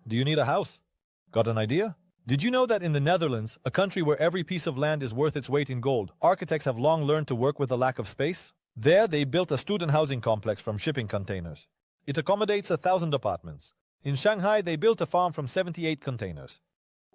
Do you need a house? Got an idea? Did you know that in the Netherlands, a country where every piece of land is worth its weight in gold, architects have long learned to work with a lack of space? There, they built a student housing complex from shipping containers. It accommodates 1,000 apartments. In Shanghai, they built a farm from 78 containers.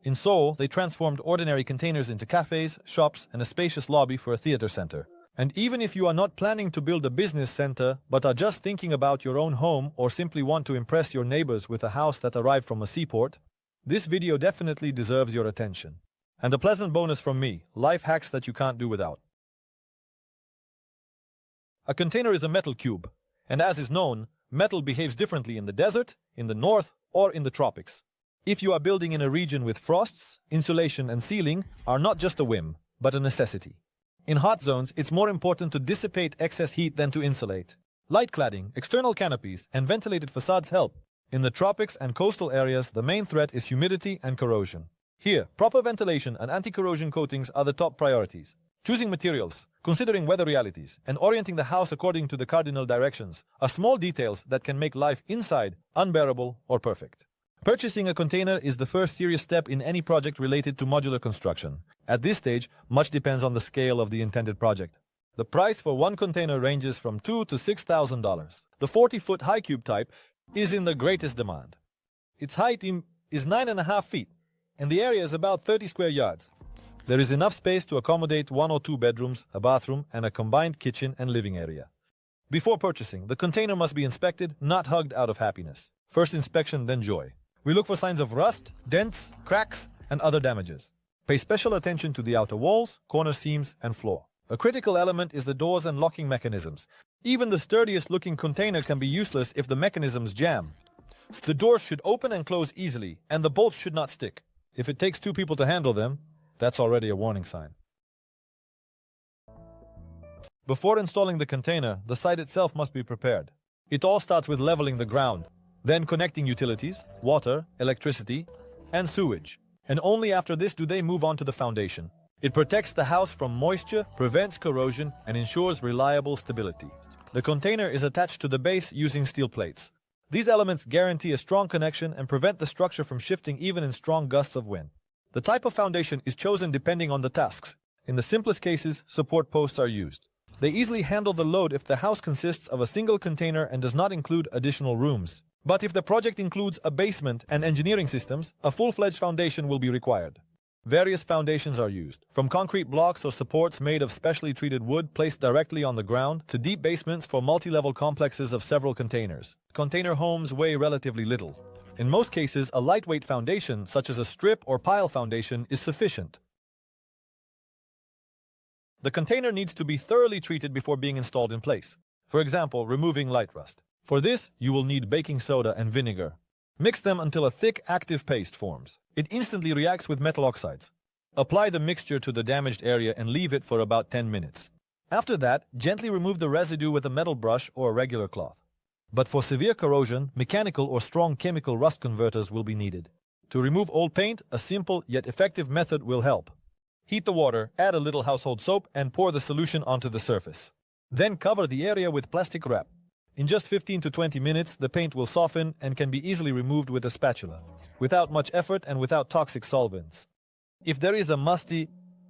In Seoul, they transformed ordinary containers into cafes, shops, and a spacious lobby for a theater center. And even if you are not planning to build a business center, but are just thinking about your own home or simply want to impress your neighbors with a house that arrived from a seaport, this video definitely deserves your attention. And a pleasant bonus from me, life hacks that you can't do without. A container is a metal cube, and as is known, metal behaves differently in the desert, in the north, or in the tropics. If you are building in a region with frosts, insulation and sealing are not just a whim, but a necessity. In hot zones, it's more important to dissipate excess heat than to insulate. Light cladding, external canopies, and ventilated facades help. In the tropics and coastal areas, the main threat is humidity and corrosion. Here, proper ventilation and anti-corrosion coatings are the top priorities. Choosing materials, considering weather realities, and orienting the house according to the cardinal directions are small details that can make life inside unbearable or perfect. Purchasing a container is the first serious step in any project related to modular construction. At this stage, much depends on the scale of the intended project. The price for one container ranges from $2,000 to $6,000. The 40-foot high cube type is in the greatest demand. Its height is 9.5 feet, and the area is about 30 square yards. There is enough space to accommodate 1 or 2 bedrooms, a bathroom, and a combined kitchen and living area. Before purchasing, the container must be inspected, not hugged out of happiness. First inspection, then joy. We look for signs of rust, dents, cracks, and other damages. Pay special attention to the outer walls, corner seams, and floor. A critical element is the doors and locking mechanisms. Even the sturdiest looking container can be useless if the mechanisms jam. The doors should open and close easily, and the bolts should not stick. If it takes 2 people to handle them, that's already a warning sign. Before installing the container, the site itself must be prepared. It all starts with leveling the ground, then connecting utilities, water, electricity, and sewage. And only after this do they move on to the foundation. It protects the house from moisture, prevents corrosion, and ensures reliable stability. The container is attached to the base using steel plates. These elements guarantee a strong connection and prevent the structure from shifting even in strong gusts of wind. The type of foundation is chosen depending on the tasks. In the simplest cases, support posts are used. They easily handle the load if the house consists of a single container and does not include additional rooms. But if the project includes a basement and engineering systems, a full-fledged foundation will be required. Various foundations are used, from concrete blocks or supports made of specially treated wood placed directly on the ground, to deep basements for multi-level complexes of several containers. Container homes weigh relatively little. In most cases, a lightweight foundation, such as a strip or pile foundation, is sufficient. The container needs to be thoroughly treated before being installed in place. For example, removing light rust. For this, you will need baking soda and vinegar. Mix them until a thick, active paste forms. It instantly reacts with metal oxides. Apply the mixture to the damaged area and leave it for about 10 minutes. After that, gently remove the residue with a metal brush or a regular cloth. But for severe corrosion, mechanical or strong chemical rust converters will be needed. To remove old paint, a simple yet effective method will help. Heat the water, add a little household soap, and pour the solution onto the surface. Then cover the area with plastic wrap. In just 15 to 20 minutes, the paint will soften and can be easily removed with a spatula, without much effort and without toxic solvents. If there is a musty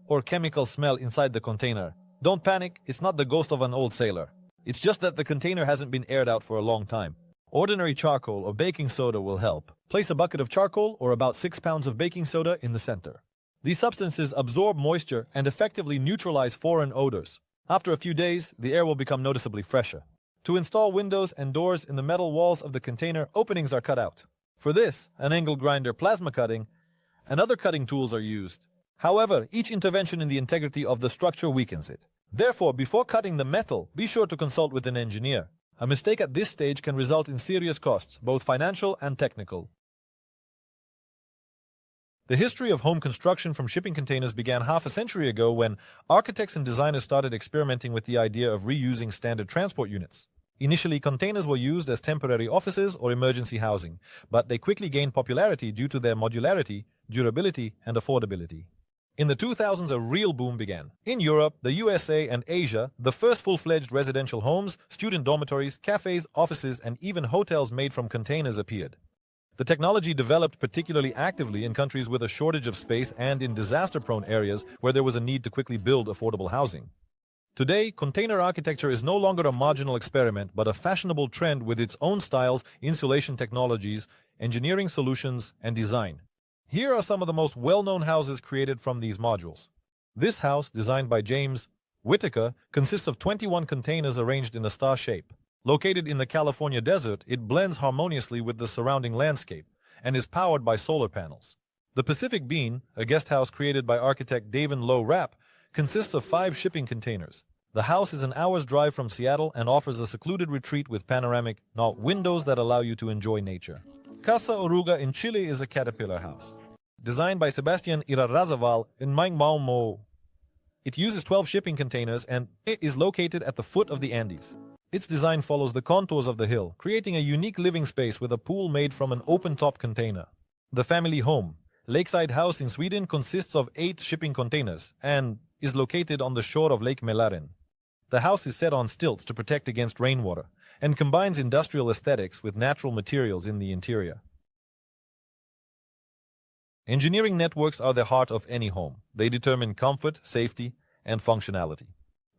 or chemical smell inside the container, don't panic, it's not the ghost of an old sailor. It's just that the container hasn't been aired out for a long time. Ordinary charcoal or baking soda will help. Place a bucket of charcoal or about 6 pounds of baking soda in the center. These substances absorb moisture and effectively neutralize foreign odors. After a few days, the air will become noticeably fresher. To install windows and doors in the metal walls of the container, openings are cut out. For this, an angle grinder, plasma cutting, and other cutting tools are used. However, each intervention in the integrity of the structure weakens it. Therefore, before cutting the metal, be sure to consult with an engineer. A mistake at this stage can result in serious costs, both financial and technical. The history of home construction from shipping containers began half a century ago when architects and designers started experimenting with the idea of reusing standard transport units. Initially, containers were used as temporary offices or emergency housing, but they quickly gained popularity due to their modularity, durability, and affordability. In the 2000s, a real boom began. In Europe, the USA, and Asia, the first full-fledged residential homes, student dormitories, cafes, offices, and even hotels made from containers appeared. The technology developed particularly actively in countries with a shortage of space and in disaster-prone areas where there was a need to quickly build affordable housing. Today, container architecture is no longer a marginal experiment, but a fashionable trend with its own styles, insulation technologies, engineering solutions, and design. Here are some of the most well-known houses created from these modules. This house, designed by James Whitaker, consists of 21 containers arranged in a star shape. Located in the California desert, it blends harmoniously with the surrounding landscape and is powered by solar panels. The Pacific Bean, a guest house created by architect David Lowe Rapp, consists of 5 shipping containers. The house is an hour's drive from Seattle and offers a secluded retreat with panoramic windows that allow you to enjoy nature. Casa Oruga in Chile is a caterpillar house. Designed by Sebastian Irarrázaval in Maingmaumo. It uses 12 shipping containers and it is located at the foot of the Andes. Its design follows the contours of the hill, creating a unique living space with a pool made from an open-top container. The family home, Lakeside House in Sweden, consists of 8 shipping containers and is located on the shore of Lake Mälaren. The house is set on stilts to protect against rainwater and combines industrial aesthetics with natural materials in the interior. Engineering networks are the heart of any home. They determine comfort, safety, and functionality.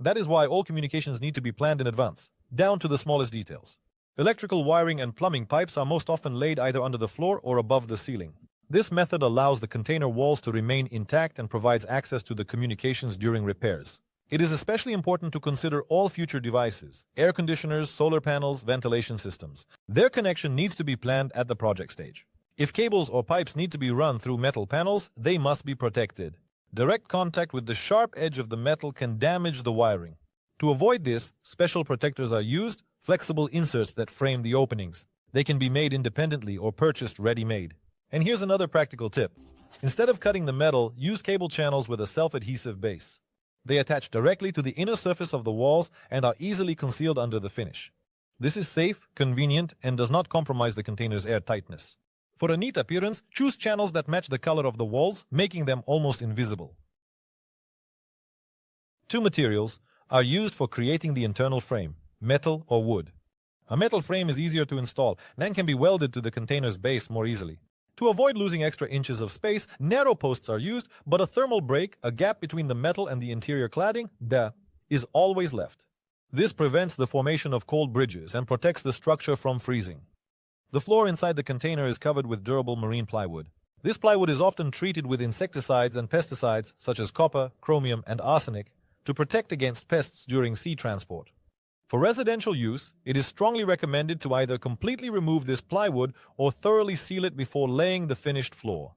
That is why all communications need to be planned in advance, down to the smallest details. Electrical wiring and plumbing pipes are most often laid either under the floor or above the ceiling. This method allows the container walls to remain intact and provides access to the communications during repairs. It is especially important to consider all future devices, air conditioners, solar panels, ventilation systems. Their connection needs to be planned at the project stage. If cables or pipes need to be run through metal panels, they must be protected. Direct contact with the sharp edge of the metal can damage the wiring. To avoid this, special protectors are used, flexible inserts that frame the openings. They can be made independently or purchased ready-made. And here's another practical tip. Instead of cutting the metal, use cable channels with a self-adhesive base. They attach directly to the inner surface of the walls and are easily concealed under the finish. This is safe, convenient, and does not compromise the container's airtightness. For a neat appearance, choose channels that match the color of the walls, making them almost invisible. 2 materials are used for creating the internal frame, metal or wood. A metal frame is easier to install and can be welded to the container's base more easily. To avoid losing extra inches of space, narrow posts are used, but a thermal break, a gap between the metal and the interior cladding, is always left. This prevents the formation of cold bridges and protects the structure from freezing. The floor inside the container is covered with durable marine plywood. This plywood is often treated with insecticides and pesticides such as copper, chromium, and arsenic to protect against pests during sea transport. For residential use, it is strongly recommended to either completely remove this plywood or thoroughly seal it before laying the finished floor.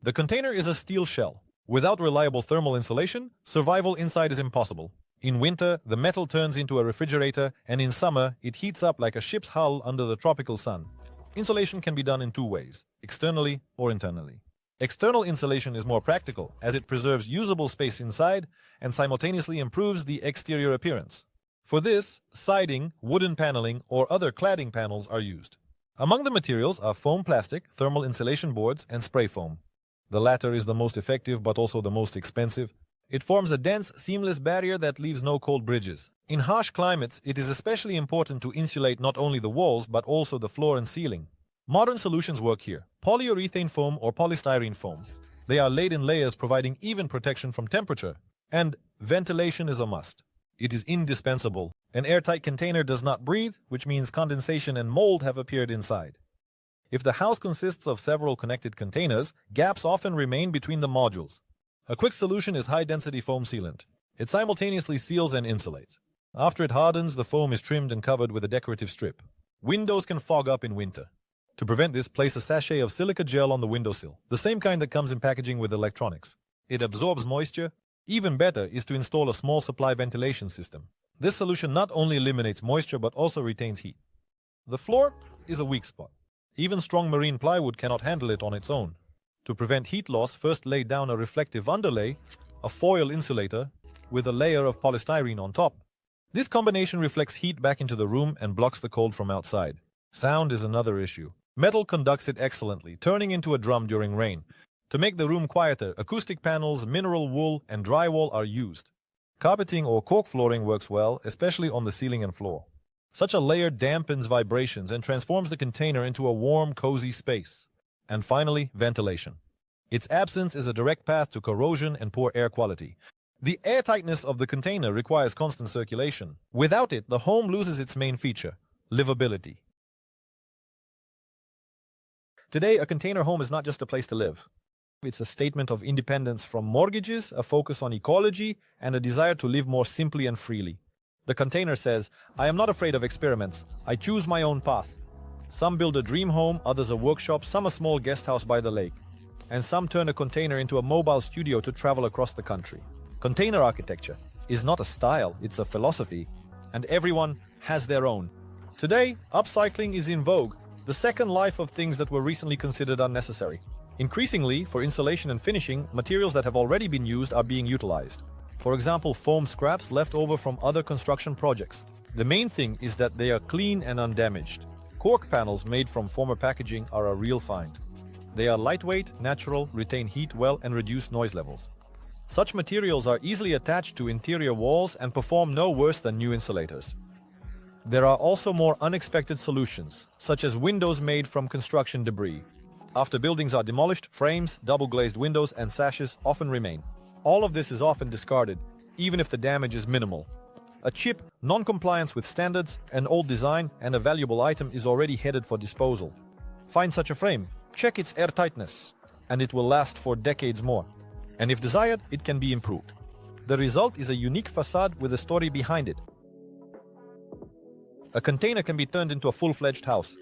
The container is a steel shell. Without reliable thermal insulation, survival inside is impossible. In winter, the metal turns into a refrigerator, and in summer, it heats up like a ship's hull under the tropical sun. Insulation can be done in 2 ways, externally or internally. External insulation is more practical, as it preserves usable space inside and simultaneously improves the exterior appearance. For this, siding, wooden paneling, or other cladding panels are used. Among the materials are foam plastic, thermal insulation boards, and spray foam. The latter is the most effective but also the most expensive. It forms a dense, seamless barrier that leaves no cold bridges. In harsh climates, it is especially important to insulate not only the walls but also the floor and ceiling. Modern solutions work here. Polyurethane foam or polystyrene foam. They are laid in layers providing even protection from temperature. And ventilation is a must. It is indispensable. An airtight container does not breathe, which means condensation and mold have appeared inside. If the house consists of several connected containers, gaps often remain between the modules. A quick solution is high-density foam sealant. It simultaneously seals and insulates. After it hardens, the foam is trimmed and covered with a decorative strip. Windows can fog up in winter. To prevent this, place a sachet of silica gel on the windowsill, the same kind that comes in packaging with electronics. It absorbs moisture. Even better is to install a small supply ventilation system. This solution not only eliminates moisture but also retains heat. The floor is a weak spot. Even strong marine plywood cannot handle it on its own. To prevent heat loss, first lay down a reflective underlay, a foil insulator, with a layer of polystyrene on top. This combination reflects heat back into the room and blocks the cold from outside. Sound is another issue. Metal conducts it excellently, turning into a drum during rain. To make the room quieter, acoustic panels, mineral wool, and drywall are used. Carpeting or cork flooring works well, especially on the ceiling and floor. Such a layer dampens vibrations and transforms the container into a warm, cozy space. And finally, ventilation. Its absence is a direct path to corrosion and poor air quality. The airtightness of the container requires constant circulation. Without it, the home loses its main feature, livability. Today, a container home is not just a place to live. It's a statement of independence from mortgages, a focus on ecology, and a desire to live more simply and freely. The container says, I am not afraid of experiments. I choose my own path. Some build a dream home, others a workshop, some a small guest house by the lake. And some turn a container into a mobile studio to travel across the country. Container architecture is not a style, it's a philosophy, and everyone has their own. Today, upcycling is in vogue, the second life of things that were recently considered unnecessary. Increasingly, for insulation and finishing, materials that have already been used are being utilized. For example, foam scraps left over from other construction projects. The main thing is that they are clean and undamaged. Cork panels made from former packaging are a real find. They are lightweight, natural, retain heat well, and reduce noise levels. Such materials are easily attached to interior walls and perform no worse than new insulators. There are also more unexpected solutions, such as windows made from construction debris. After buildings are demolished, frames, double-glazed windows, and sashes often remain. All of this is often discarded, even if the damage is minimal. A chip, non-compliance with standards, an old design, and a valuable item is already headed for disposal. Find such a frame, check its airtightness, and it will last for decades more. And if desired, it can be improved. The result is a unique facade with a story behind it. A container can be turned into a full-fledged house.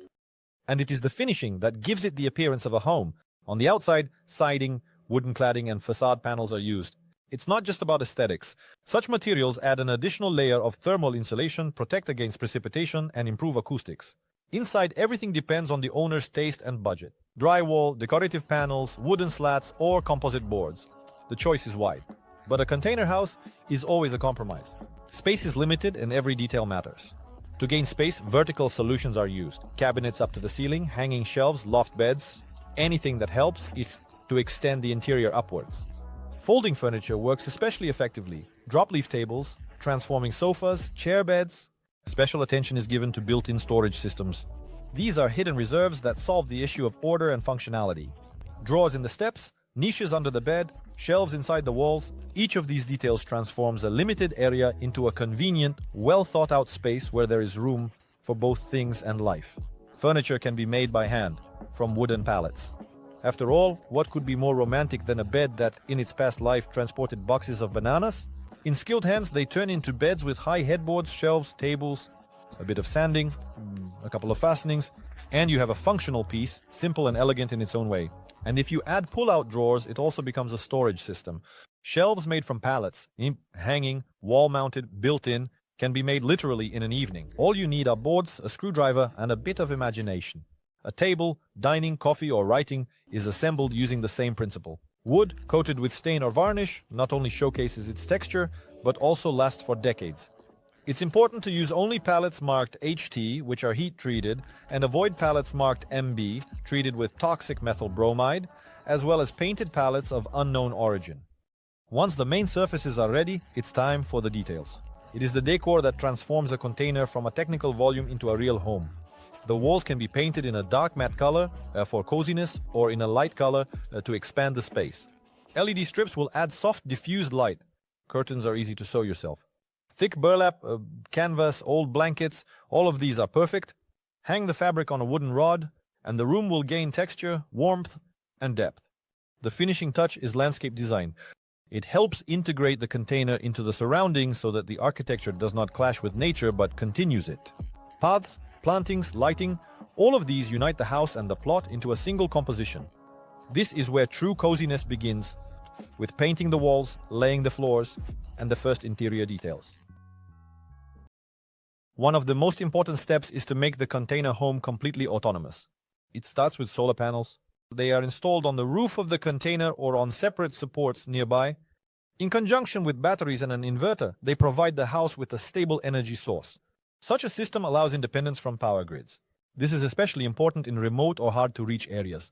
And it is the finishing that gives it the appearance of a home. On the outside, siding, wooden cladding, and facade panels are used. It's not just about aesthetics. Such materials add an additional layer of thermal insulation, protect against precipitation, and improve acoustics. Inside, everything depends on the owner's taste and budget. Drywall, decorative panels, wooden slats, or composite boards. The choice is wide. But a container house is always a compromise. Space is limited and every detail matters. To gain space, vertical solutions are used. Cabinets up to the ceiling, hanging shelves, loft beds. Anything that helps is to extend the interior upwards. Folding furniture works especially effectively. Drop-leaf tables, transforming sofas, chair beds. Special attention is given to built-in storage systems. These are hidden reserves that solve the issue of order and functionality. Drawers in the steps, niches under the bed, shelves inside the walls. Each of these details transforms a limited area into a convenient, well-thought-out space where there is room for both things and life. Furniture can be made by hand, from wooden pallets. After all, what could be more romantic than a bed that, in its past life, transported boxes of bananas? In skilled hands, they turn into beds with high headboards, shelves, tables, a bit of sanding, a couple of fastenings, and you have a functional piece, simple and elegant in its own way. And if you add pull-out drawers, it also becomes a storage system. Shelves made from pallets, hanging, wall-mounted, built-in, can be made literally in an evening. All you need are boards, a screwdriver, and a bit of imagination. A table, dining, coffee, or writing is assembled using the same principle. Wood, coated with stain or varnish, not only showcases its texture, but also lasts for decades. It's important to use only pallets marked HT, which are heat-treated, and avoid pallets marked MB, treated with toxic methyl bromide, as well as painted pallets of unknown origin. Once the main surfaces are ready, it's time for the details. It is the decor that transforms a container from a technical volume into a real home. The walls can be painted in a dark matte color for coziness or in a light color to expand the space. LED strips will add soft, diffused light. Curtains are easy to sew yourself. Thick burlap, canvas, old blankets, all of these are perfect. Hang the fabric on a wooden rod, and the room will gain texture, warmth, and depth. The finishing touch is landscape design. It helps integrate the container into the surroundings so that the architecture does not clash with nature but continues it. Paths, plantings, lighting, all of these unite the house and the plot into a single composition. This is where true coziness begins, with painting the walls, laying the floors, and the first interior details. One of the most important steps is to make the container home completely autonomous. It starts with solar panels. They are installed on the roof of the container or on separate supports nearby. In conjunction with batteries and an inverter, they provide the house with a stable energy source. Such a system allows independence from power grids. This is especially important in remote or hard-to-reach areas.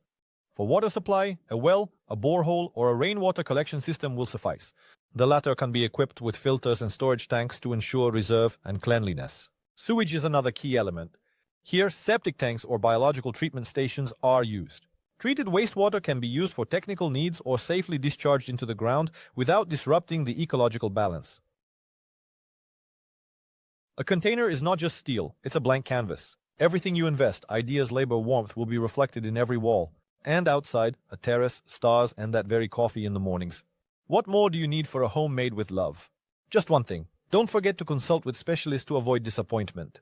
For water supply, a well, a borehole, or a rainwater collection system will suffice. The latter can be equipped with filters and storage tanks to ensure reserve and cleanliness. Sewage is another key element. Here, septic tanks or biological treatment stations are used. Treated wastewater can be used for technical needs or safely discharged into the ground without disrupting the ecological balance. A container is not just steel, it's a blank canvas. Everything you invest, ideas, labor, warmth, will be reflected in every wall. And outside, a terrace, stars, and that very coffee in the mornings. What more do you need for a home made with love? Just one thing. Don't forget to consult with specialists to avoid disappointment.